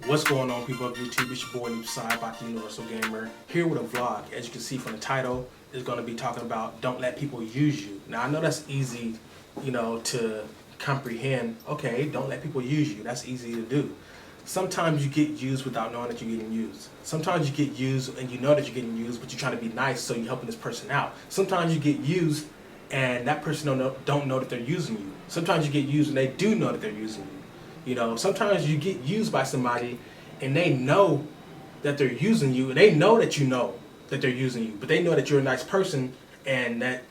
What's going on, people of YouTube? It's your boy Leapside, about the Universal Gamer, here with a vlog. As you can see from the title, it's going to be talking about don't let people use you. Now, I know that's easy, to comprehend. Okay, don't let people use you. That's easy to do. Sometimes you get used without knowing that you're getting used. Sometimes you get used and you know that you're getting used, but you're trying to be nice, so you're helping this person out. Sometimes you get used and that person don't know that they're using you. Sometimes you get used and they do know that they're using you. Sometimes you get used by somebody and they know that they're using you, and they know that you know that they're using you, but they know that you're a nice person, and that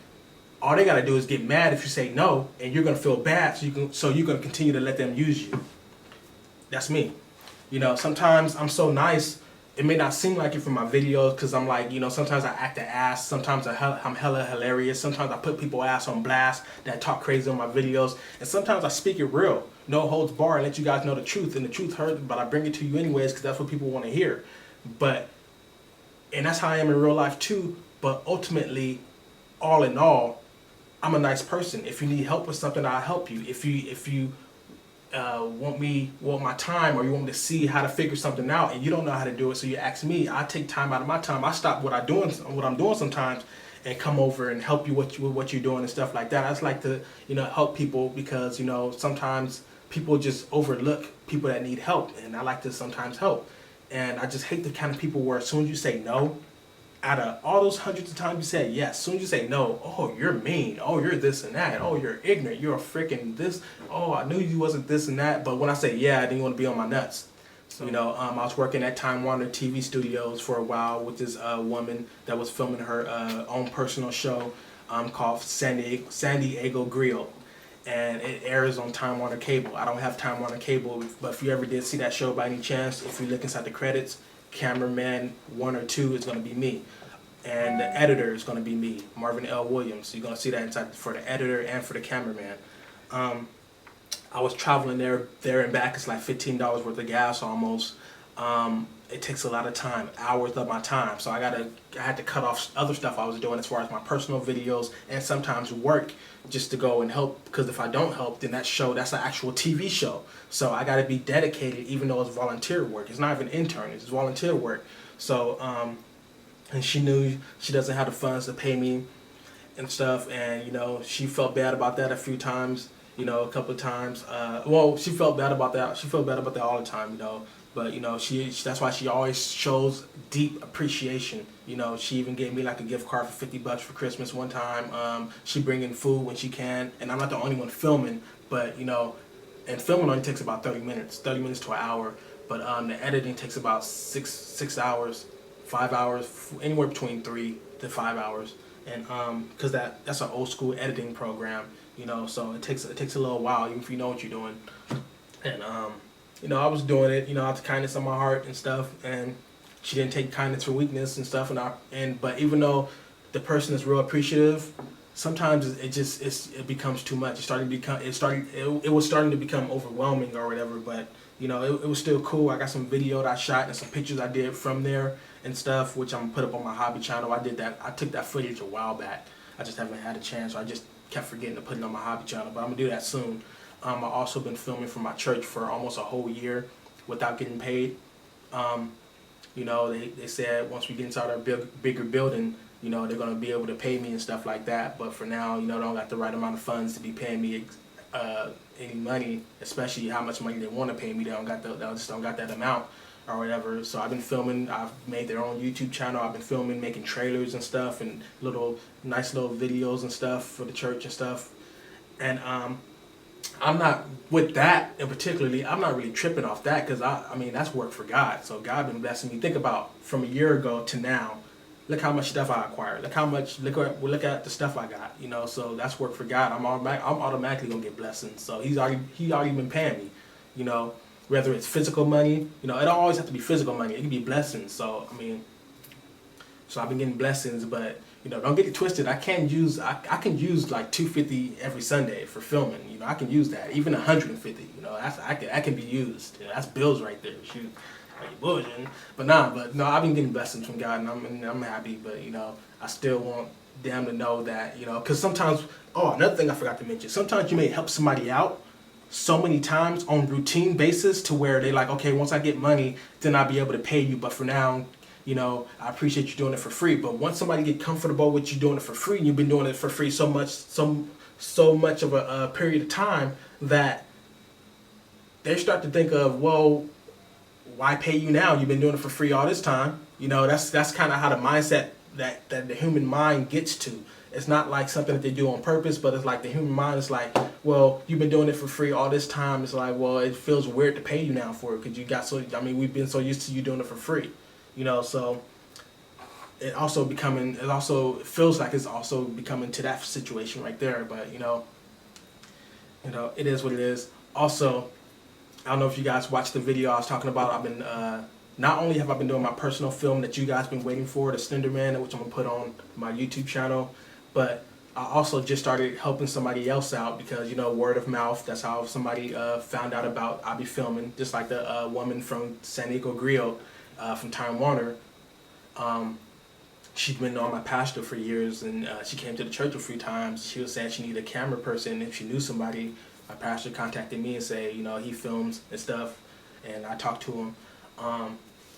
all they gotta do is get mad if you say no, and you're gonna feel bad, so you're gonna continue to let them use you. That's me. Sometimes I'm so nice, it may not seem like it from my videos, because I'm like, sometimes I act an ass, sometimes I'm hella hilarious, sometimes I put people ass on blast that talk crazy on my videos, and sometimes I speak it real, no holds bar, and let you guys know the truth, and the truth hurts, but I bring it to you anyways, because that's what people want to hear. And that's how I am in real life too, but ultimately, all in all, I'm a nice person. If you need help with something, I'll help you. If you want my time, or you want me to see how to figure something out and you don't know how to do it, so you ask me, I take time out of my time. I stop what I'm doing sometimes and come over and help you with what you're doing and stuff like that. I just like to help people, because sometimes people just overlook people that need help, and I like to sometimes help. And I just hate the kind of people where as soon as you say no, out of all those hundreds of times you said yes, as soon as you say no, oh, you're mean, oh, you're this and that, oh, you're ignorant, you're a freaking this, oh, I knew you wasn't this and that. But when I say yeah, I didn't want to be on my nuts. So, I was working at Time Warner TV Studios for a while with this woman that was filming her own personal show called San Diego Grill. And it airs on Time Warner Cable. I don't have Time Warner Cable, but if you ever did see that show by any chance, if you look inside the credits, cameraman 1 or 2 is going to be me, and the editor is going to be me, Marvin L. Williams. So you're going to see that inside for the editor and for the cameraman. I was traveling there and back. It's like $15 worth of gas almost. It takes a lot of time, hours of my time. So I had to cut off other stuff I was doing as far as my personal videos, and sometimes work, just to go and help, because if I don't help, then that's an actual TV show. So I got to be dedicated, even though it's volunteer work. It's not even intern, it's volunteer work. So, and she knew she doesn't have the funds to pay me and stuff, and she felt bad about that a few times, a couple of times. Well, she felt bad about that. She felt bad about that all the time, But that's why she always shows deep appreciation. She even gave me like a gift card for $50 for Christmas one time. She bring in food when she can, and I'm not the only one filming. But and filming only takes about 30 minutes to an hour. But the editing takes about 6 hours, 5 hours, anywhere between 3 to 5 hours. And because that's an old school editing program, so it takes a little while, even if you know what you're doing. And I was doing it, out of kindness of my heart and stuff, and she didn't take kindness for weakness and stuff, but even though the person is real appreciative, sometimes it becomes too much. It was starting to become overwhelming or whatever, but it was still cool. I got some video that I shot and some pictures I did from there and stuff, which I'm gonna put up on my hobby channel. I took that footage a while back. I just haven't had a chance, so I just kept forgetting to put it on my hobby channel, but I'm gonna do that soon. I've also been filming for my church for almost a whole year without getting paid. They said once we get inside our bigger building, they're going to be able to pay me and stuff like that. But for now, they don't got the right amount of funds to be paying me any money, especially how much money they want to pay me. They just don't got that amount or whatever. So I've been filming. I've made their own YouTube channel. I've been filming, making trailers and stuff, and nice little videos and stuff for the church and stuff. And I'm not, with that in particularly, I'm not really tripping off that, because I mean that's work for God. So God been blessing me. Think about from a year ago to now, look how much stuff I acquired. Look at the stuff I got. So that's work for God. I'm automatically gonna get blessings. So he already been paying me. Whether it's physical money, it don't always have to be physical money. It can be blessings. So I mean, so I've been getting blessings, but don't get it twisted. I can use like $250 every Sunday for filming. I can use that. Even $150. That can be used. That's bills right there. Shoot, are you bullshitting? But no, I've been getting blessings from God, and I'm happy. But I still want them to know that because sometimes. Oh, another thing I forgot to mention. Sometimes you may help somebody out, so many times on routine basis to where they like, okay, once I get money, then I'll be able to pay you. But for now, you know, I appreciate you doing it for free. But once somebody get comfortable with you doing it for free, and you've been doing it for free so much of a period of time that they start to think of, well, why pay you now? You've been doing it for free all this time. You know, that's kind of how the mindset that the human mind gets to. It's not like something that they do on purpose, but it's like the human mind is like, well, you've been doing it for free all this time. It's like, well, it feels weird to pay you now for it because you got so, I mean, we've been so used to you doing it for free, you know, so it also feels like it's also becoming to that situation right there. But, you know, it is what it is. Also, I don't know if you guys watched the video I was talking about. I've been, not only have I been doing my personal film that you guys been waiting for, the Slender Man, which I'm going to put on my YouTube channel, but I also just started helping somebody else out because, you know, word of mouth, that's how somebody found out about I be filming, just like the woman from San Diego Griot from Time Warner. She'd been on my pastor for years, and she came to the church a few times. She was saying she needed a camera person. If she knew somebody, my pastor contacted me and said, you know, he films and stuff, and I talked to him.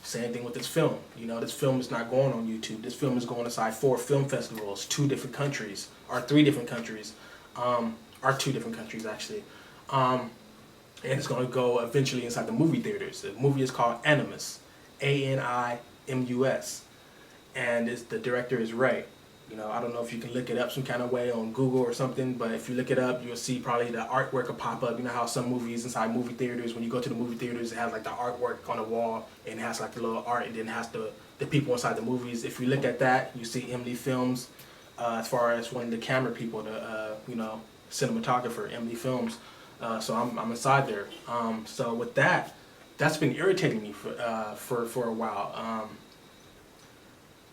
Same thing with this film. You know, this film is not going on YouTube. This film is going inside 4 film festivals, 2 different countries, or 3 different countries, or 2 different countries actually. And it's going to go eventually inside the movie theaters. The movie is called Animus, Animus, and the director is Ray. You know, I don't know if you can look it up some kind of way on Google or something, but if you look it up, you'll see probably the artwork will pop up. You know how some movies inside movie theaters, when you go to the movie theaters, it has like the artwork on the wall, and it has like the little art, and then it has the people inside the movies. If you look at that, you see Emily Films, as far as one of the camera people, the you know, cinematographer, Emily Films. So I'm inside there. So with that, that's been irritating me for a while.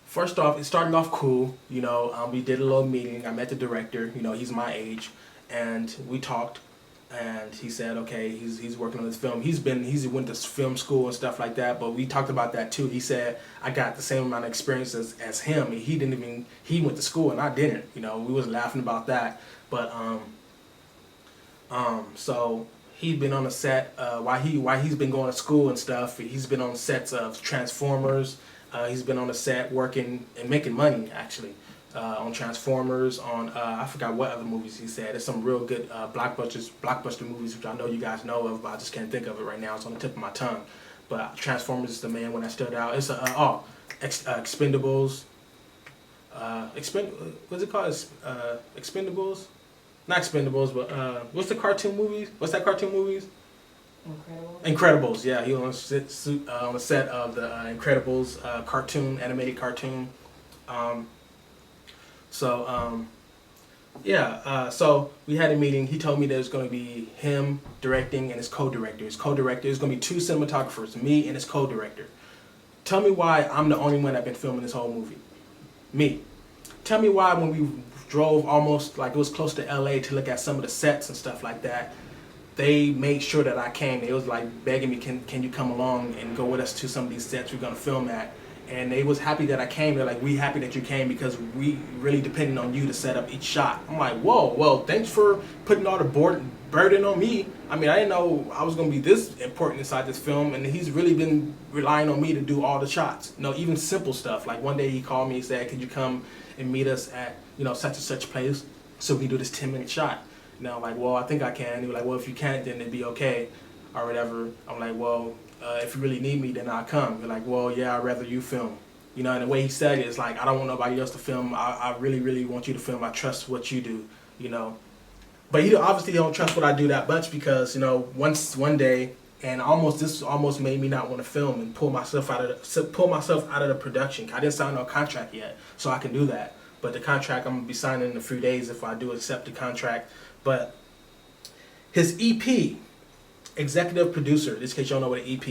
First off, it started off cool, you know, we did a little meeting, I met the director, you know, he's my age, and we talked, and he said, okay, he's working on this film. He went to film school and stuff like that, but we talked about that too. He said, I got the same amount of experience as him, and he went to school and I didn't, you know, we was laughing about that, but, so he'd been on a set, while he's been going to school and stuff, he's been on sets of Transformers. He's been on a set working and making money, actually, on Transformers, on, I forgot what other movies he said. There's some real good blockbuster movies, which I know you guys know of, but I just can't think of it right now. It's on the tip of my tongue. But Transformers is the main one that stood out. It's Expendables. What's it called? Expendables? Not Expendables, but what's the cartoon movies? What's that cartoon movies? Incredibles, yeah, he was on the set of the Incredibles animated cartoon. So we had a meeting. He told me there's going to be him directing and his co-director. His co-director is going to be 2 cinematographers, me and his co-director. Tell me why I'm the only one that's been filming this whole movie. Me. Tell me why when we drove almost like it was close to LA to look at some of the sets and stuff like that, they made sure that I came. They was like begging me, can you come along and go with us to some of these sets we're gonna film at? And they was happy that I came. They're like, we happy that you came because we really depending on you to set up each shot. I'm like, whoa, well, thanks for putting all the burden on me. I mean, I didn't know I was gonna be this important inside this film, and he's really been relying on me to do all the shots. You know, even simple stuff. Like one day he called me and said, could you come and meet us at, you know, such and such place so we can do this 10-minute shot? You know, I'm like, well, I think I can. He was like, well, if you can't, then it'd be okay, or whatever. I'm like, well, if you really need me, then I'll come. He's like, well, yeah, I'd rather you film. You know, and the way he said it is like, I don't want nobody else to film. I really, really want you to film. I trust what you do, you know. But he obviously don't trust what I do that much because, you know, one day, and this almost made me not want to film and pull myself out of the production. I didn't sign no contract yet, so I can do that. But the contract I'm gonna be signing in a few days if I do accept the contract. But his EP, executive producer, in this case you don't know what an EP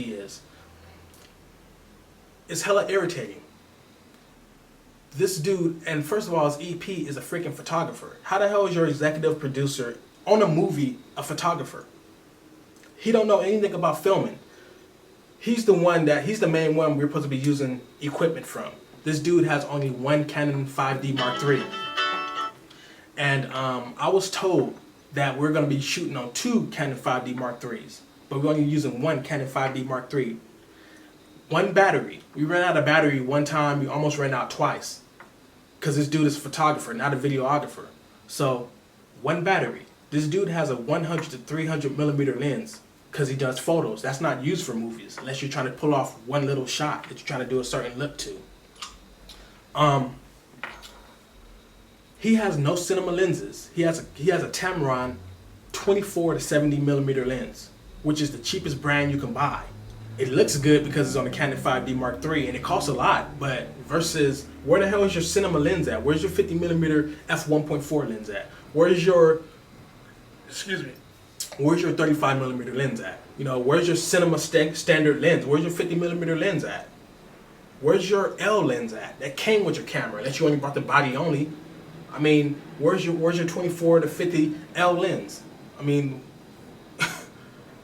is hella irritating. This dude, and first of all, his EP is a freaking photographer. How the hell is your executive producer on a movie a photographer? He don't know anything about filming. He's the main one we're supposed to be using equipment from. This dude has only one Canon 5D Mark III. And I was told that we're going to be shooting on 2 Canon 5D Mark IIIs, but we're only using 1 Canon 5D Mark III. One battery. We ran out of battery one time. We almost ran out twice because this dude is a photographer, not a videographer. So one battery. This dude has a 100 to 300 millimeter lens because he does photos. That's not used for movies unless you're trying to pull off one little shot that you're trying to do a certain look to. He has no cinema lenses. He has a Tamron 24 to 70 millimeter lens, which is the cheapest brand you can buy. It looks good because it's on a Canon 5D Mark III and it costs a lot, but versus where the hell is your cinema lens at? Where's your 50 millimeter f1.4 lens at? Where's your, where's your 35 millimeter lens at? You know, where's your cinema standard lens? Where's your 50 millimeter lens at? Where's your L lens at? That came with your camera, unless you only brought the body only. I mean, where's your 24 to 50 L lens? I mean,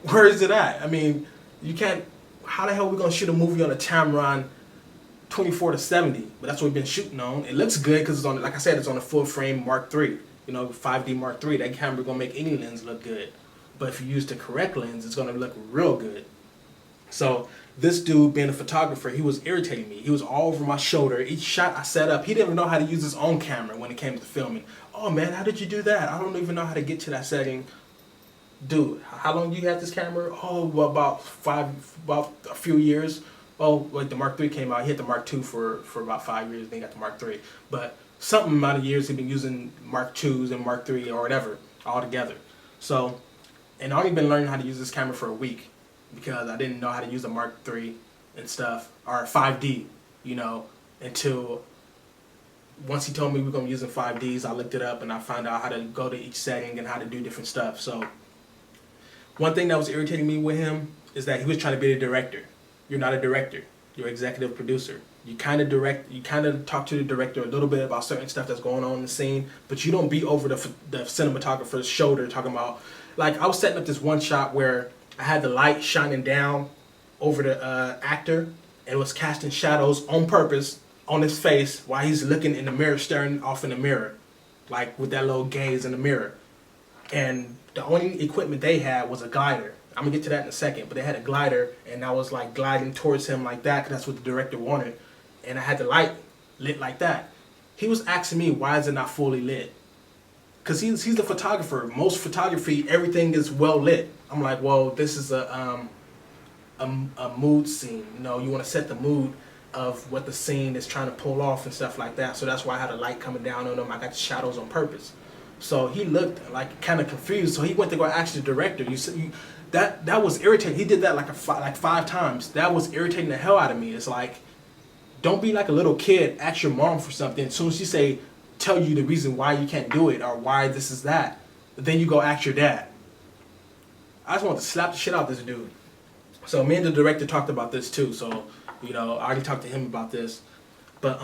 where is it at? I mean, you can't. How the hell are we gonna shoot a movie on a Tamron 24 to 70? But that's what we've been shooting on. It looks good because it's on, like I said, it's on a full frame Mark III. You know, 5D Mark III. That camera gonna make any lens look good. But if you use the correct lens, it's gonna look real good. So this dude, being a photographer, he was irritating me. He was all over my shoulder. Each shot I set up, he didn't even know how to use his own camera when it came to filming. Oh man, how did you do that? I don't even know how to get to that setting. Dude, how long do you have this camera? Oh, well, about a few years. Oh, like the Mark III came out. He had the Mark II for about 5 years, then he got the Mark III. But something amount of years he'd been using Mark IIs and Mark III or whatever all together. So, and I only been learning how to use this camera for a week because I didn't know how to use a Mark III and stuff, or 5D, you know, until once he told me we were going to be using 5Ds, I looked it up and I found out how to go to each setting and how to do different stuff. So one thing that was irritating me with him is that he was trying to be a director. You're not a director. You're an executive producer. You kind of direct, you kind of talk to the director a little bit about certain stuff that's going on in the scene, but you don't be over the cinematographer's shoulder talking about, like I was setting up this one shot where I had the light shining down over the actor and it was casting shadows on purpose on his face while he's looking in the mirror, staring off in the mirror, like with that little gaze in the mirror. And the only equipment they had was a glider. I'm gonna get to that in a second, but they had a glider and I was like gliding towards him like that because that's what the director wanted. And I had the light lit like that. He was asking me, why is it not fully lit? Because he's the photographer. Most photography, everything is well lit. I'm like, well, this is a mood scene. You know, you want to set the mood of what the scene is trying to pull off and stuff like that. So that's why I had a light coming down on him. I got the shadows on purpose. So he looked like kind of confused. So he went to go ask the director. That was irritating. He did that like 5 times. That was irritating the hell out of me. It's like, don't be like a little kid. Ask your mom for something. As soon as she tell you the reason why you can't do it or why this is that, then you go ask your dad. I just want to slap the shit out of this dude. So me and the director talked about this too. So, you know, I already talked to him about this. But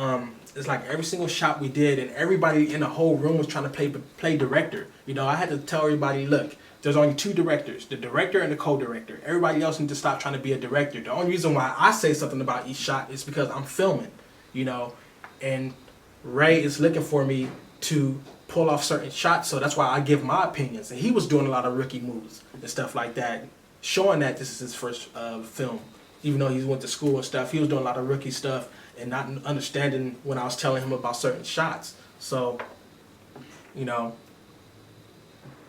it's like every single shot we did and everybody in the whole room was trying to play director. You know, I had to tell everybody, look, there's only 2 directors, the director and the co-director. Everybody else needs to stop trying to be a director. The only reason why I say something about each shot is because I'm filming, you know, and Ray is looking for me to pull off certain shots, so that's why I give my opinions. And he was doing a lot of rookie moves and stuff like that, showing that this is his first film. Even though he went to school and stuff, he was doing a lot of rookie stuff and not understanding when I was telling him about certain shots. So, you know,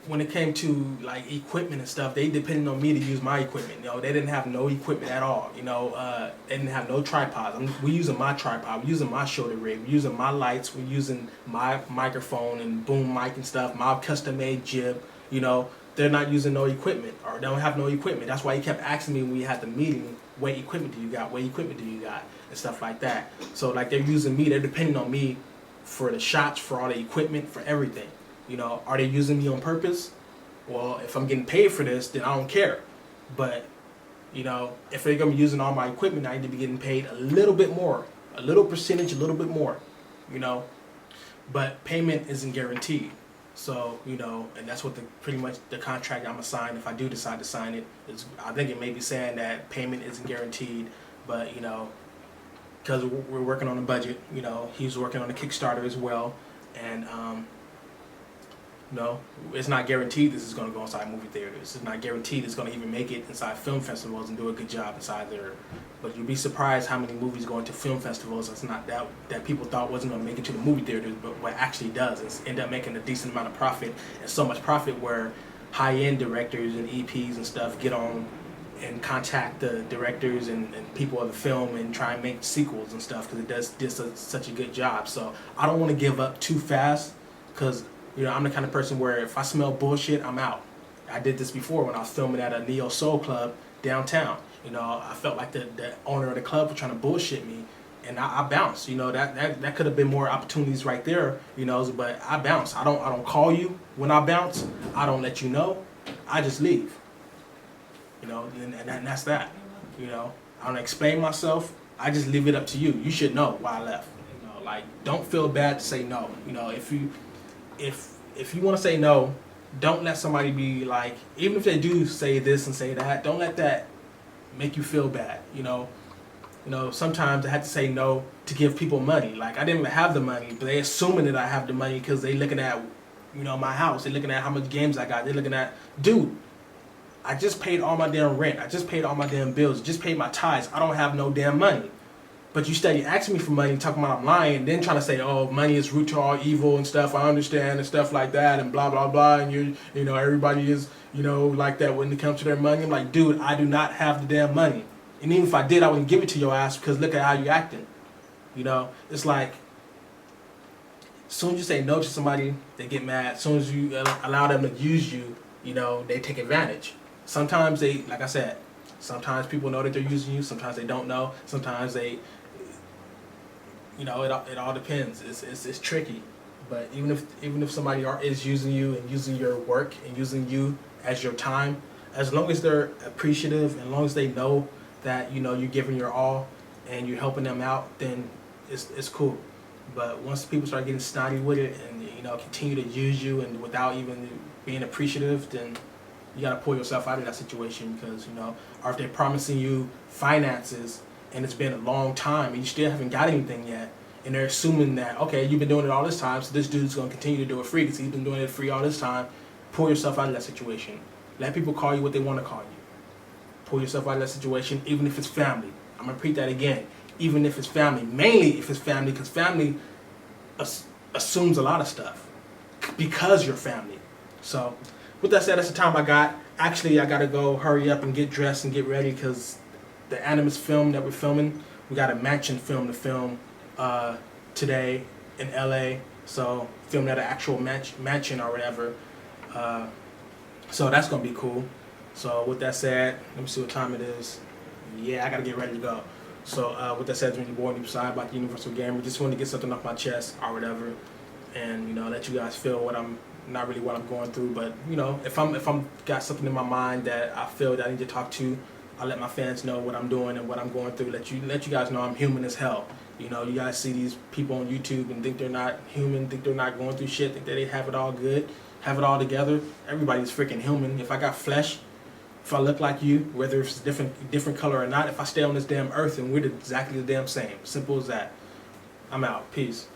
when it came to like equipment and stuff, they depended on me to use my equipment. You know, they didn't have no equipment at all. You know, they didn't have no tripods. We're using my tripod. We're using my shoulder rig. We're using my lights. We're using my microphone and boom mic and stuff. My custom-made jib. You know, they're not using no equipment or they don't have no equipment. That's why he kept asking me when we had the meeting, what equipment do you got? What equipment do you got? And stuff like that. So like they're using me. They're depending on me for the shots, for all the equipment, for everything. You know, are they using me on purpose? Well, if I'm getting paid for this, then I don't care. But, you know, if they're going to be using all my equipment, I need to be getting paid a little bit more. A little percentage, a little bit more, you know. But payment isn't guaranteed. So, you know, and that's what pretty much the contract I'm going to sign, if I do decide to sign it, is I think it may be saying that payment isn't guaranteed. But, you know, because we're working on a budget, you know, he's working on a Kickstarter as well. And, You know, it's not guaranteed this is going to go inside movie theaters. It's not guaranteed it's going to even make it inside film festivals and do a good job inside there. But you'd be surprised how many movies go into film festivals that's not that people thought wasn't going to make it to the movie theaters, but what actually does is end up making a decent amount of profit, and so much profit where high-end directors and EPs and stuff get on and contact the directors and people of the film and try and make sequels and stuff because it does such a good job. So I don't want to give up too fast because, you know, I'm the kind of person where if I smell bullshit, I'm out. I did this before when I was filming at a Neo Soul Club downtown. You know, I felt like the owner of the club was trying to bullshit me, and I bounced. You know, that could have been more opportunities right there. You know, but I bounced. I don't call you when I bounce. I don't let you know. I just leave. You know, and that's that. You know, I don't explain myself. I just leave it up to you. You should know why I left. You know, like, don't feel bad to say no. You know, if you want to say no, don't let somebody be like, even if they do say this and say that, don't let that make you feel bad. You know, sometimes I had to say no to give people money. Like, I didn't even have the money, but they assuming that I have the money because they looking at, you know, my house. They looking at how much games I got. They looking at, dude, I just paid all my damn rent. I just paid all my damn bills. Just paid my tithes. I don't have no damn money. But you steady asking me for money, talking about I'm lying, and then trying to say, oh, money is root to all evil and stuff. I understand and stuff like that and blah, blah, blah. And you know, everybody is, you know, like that when it comes to their money. I'm like, dude, I do not have the damn money. And even if I did, I wouldn't give it to your ass because look at how you acting. You know, it's like, as soon as you say no to somebody, they get mad. As soon as you allow them to use you, you know, they take advantage. Sometimes they, like I said, sometimes people know that they're using you. Sometimes they don't know. Sometimes they, you know, it all depends. It's tricky. But even if somebody is using you and using your work and using you as your time, as long as they're appreciative and as long as they know that, you know, you're giving your all and you're helping them out, then it's cool. But once people start getting snotty with it and, you know, continue to use you and without even being appreciative, then you got to pull yourself out of that situation because, you know, or if they're promising you finances and it's been a long time and you still haven't got anything yet, and they're assuming that, okay, you've been doing it all this time, so this dude's going to continue to do it free because he's been doing it free all this time, pull yourself out of that situation. Let people call you what they want to call you. Pull yourself out of that situation, even if it's family. I'm going to repeat that again. Even if it's family. Mainly if it's family, because family assumes a lot of stuff because you're family. So, with that said, that's the time I got. Actually, I got to go hurry up and get dressed and get ready because the Animus film that we're filming, we got a mansion film to film today in LA. So, filming at an actual mansion or whatever. So, that's going to be cool. So, with that said, let me see what time it is. Yeah, I got to get ready to go. So, with that said, it's been your boy, Deep Side, about the Universal Gamer. Just wanted to get something off my chest or whatever. And, you know, let you guys feel what I'm not really what I'm going through, but you know, if I'm got something in my mind that I feel that I need to talk to, I let my fans know what I'm doing and what I'm going through. Let you guys know I'm human as hell. You know, you guys see these people on YouTube and think they're not human, think they're not going through shit, think that they have it all good, have it all together. Everybody's freaking human. If I got flesh, if I look like you, whether it's different color or not, if I stay on this damn earth and we're exactly the damn same. Simple as that. I'm out. Peace.